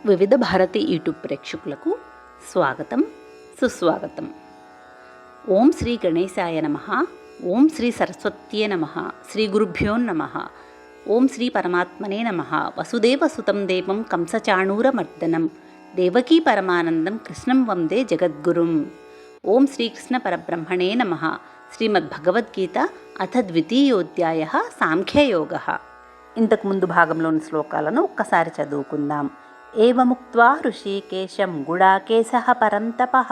వివిధ భారతి యూట్యూబ్ ప్రేక్షకులకు స్వాగతం, సుస్వాగతం. ఓం శ్రీ గణేశాయ నమః. ఓం శ్రీ సరస్వత్యే నమః. శ్రీ గురుభ్యో నమః. ఓం శ్రీ పరమాత్మనే నమః. వసుదేవసుతం దేవం కంసచాణూరమర్దనం దేవకీ పరమానందం కృష్ణం వందే జగద్గురుం. ఓం శ్రీకృష్ణ పరబ్రహ్మణే నమః. శ్రీమద్భగవద్గీత అథ ద్వితీయోధ్యాయ సాంఖ్యయోగ. ఇంతకుముందు భాగంలోని శ్లోకాలను ఒక్కసారి చదువుకుందాం. ఏవముక్త్వా హృషీకేశం గుడాకేశః పరంతపః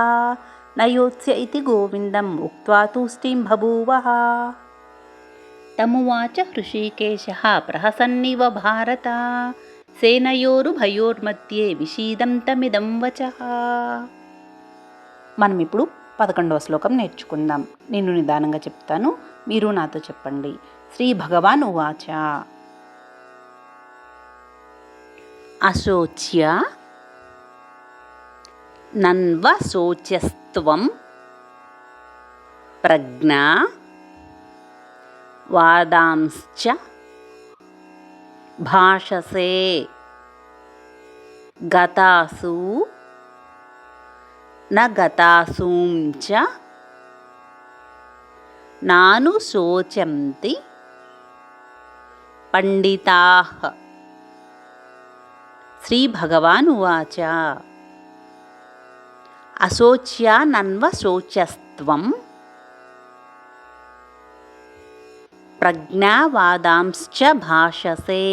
నయోత్స్య ఇతి గోవిందం ఉక్త్వా తూష్ణీం బభూవః. తమువాచ హృషీకేశః ప్రహసన్నివ భారత సేనయోరుభయోర్మధ్యే విషీదంతమిదం వచః. మనం ఇప్పుడు 11వ శ్లోకం నేర్చుకుందాం. నేను నిదానంగా చెప్తాను, మీరు నాతో చెప్పండి. శ్రీ భగవాన్ ఉవాచ. అశోచ్య నన్వశోచ్యస్త్వం ప్రజ్ఞా వాదాంశ్చ భాషసే గతాసు న గతాసూంచ నానుశోచంతి పండితాః. శ్రీ భగవాన్ ఉవాచ. అశోచ్యా నన్వశోచ్యస్త్వం ప్రజ్ఞావాదాంశ్చ భాషసే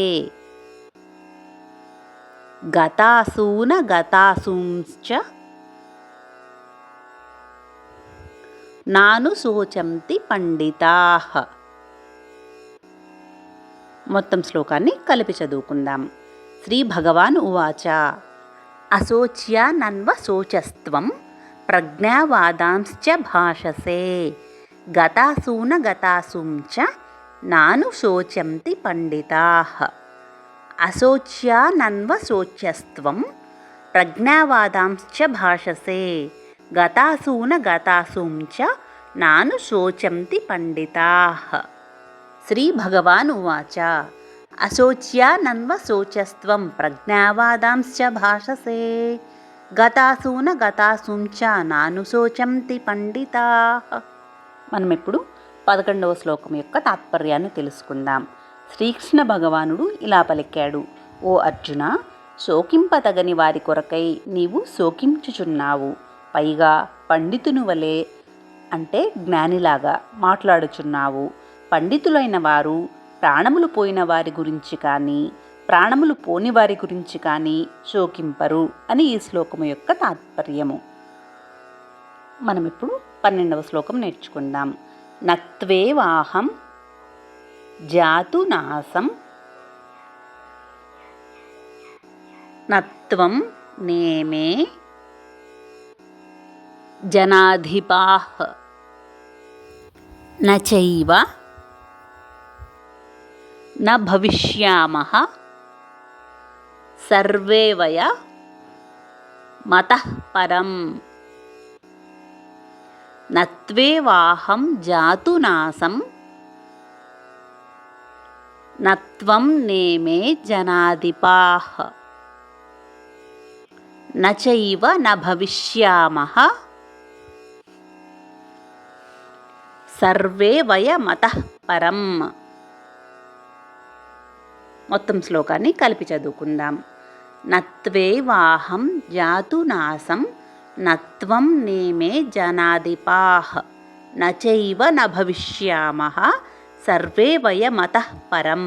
గతాసూన గతాసూంశ్చ నానుశోచంతి పండితాః. మొత్తం శ్లోకాన్ని కలిపి చదువుకుందాం. శ్రీ భగవాన్ ఉవాచ. అశోచ్య నన్వశోచస్త్వం ప్రజ్ఞావాదాంశ్చ భాషసే గతాసూన గతాసూంచ నానుశోచంతి పండితాః. అశోచ్య నన్వశోచ్యస్త్వం ప్రజ్ఞావాదాంశ్చ భాషసే గతాసూన గతాసూంచ నానుశోచంతి పండితాః. శ్రీ భగవాన్ ఉవాచ. అశోచ్య నన్వశోచస్త్వం ప్రజ్ఞావాదాంశ్చ భాషసే గతాసూన గతాసూంచ నానుశోచంతి పండితాః. మనం ఇప్పుడు 11వ శ్లోకం యొక్క తాత్పర్యాన్ని తెలుసుకుందాం. శ్రీకృష్ణ భగవానుడు ఇలా పలికాడు. ఓ అర్జున, శోకింపతగని వారి కొరకై నీవు శోకించుచున్నావు. పైగా పండితుని వలె అంటే జ్ఞానిలాగా మాట్లాడుచున్నావు. పండితులైన వారు ప్రాణములు పోయిన వారి గురించి కానీ ప్రాణములు పోని వారి గురించి కానీ శోకింపరు అని ఈ శ్లోకము యొక్క తాత్పర్యము. మనం ఇప్పుడు 12వ శ్లోకం నేర్చుకుందాం. నత్వేవాహం జాతునాసం నత్వం నేమే జనాధిపాః నచైవ న భవిష్యామః సర్వే వయ మతః పరం. నత్వేవాహం జాతునాసం నత్వం నేమే జనాధిపాః నచైవ న భవిష్యామః సర్వే వయ మతః పరం. మొత్తం శ్లోకాన్ని కలిపి చదువుకుందాం. నత్వేవాహం జాతునాసం నత్వం నేమే జనాధిపాః నచైవ న భవిష్యామః సర్వే వయ మతః పరం.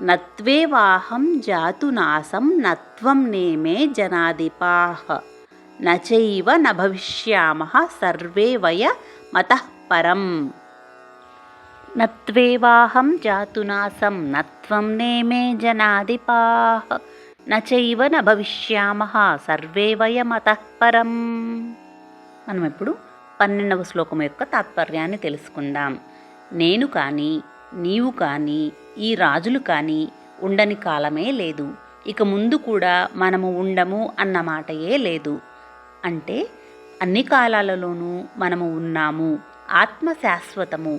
నత్వేవాహం జాతునాసం నత్వం నేమే జనాధిపాః నచైవ న భవిష్యామః సర్వే వయ మతః పరం. నత్వేవాహం జాతునాసం నత్వం నేమే జనాధిపాః నచైవ న భవిష్యామః సర్వే వయ మతః పరం. మనం ఇప్పుడు 12వ శ్లోకం యొక్క తాత్పర్యాన్ని తెలుసుకుందాం. నేను కానీ నీవు కానీ ఈ రాజులు కానీ ఉండని కాలమే లేదు, ఇక ముందు కూడా మనము ఉండము అన్నమాటయే లేదు. అంటే అన్ని కాలాలలోనూ మనము ఉన్నాము. ఆత్మ శాశ్వతము,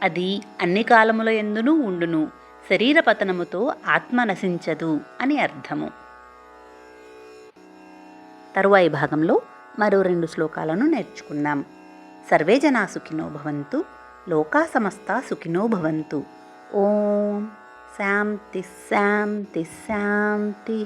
అది అన్ని కాలముల యందునూ ఉండును. శరీర పతనముతో ఆత్మ నశించదు అని అర్థము. తరువాయి భాగంలో మరో 2 శ్లోకాలను నేర్చుకుందాం. సర్వే జనా సుఖినో భవంతు, లోకా సమస్తా సుఖినో భవంతు. ఓం శాంతి శాంతి శాంతి.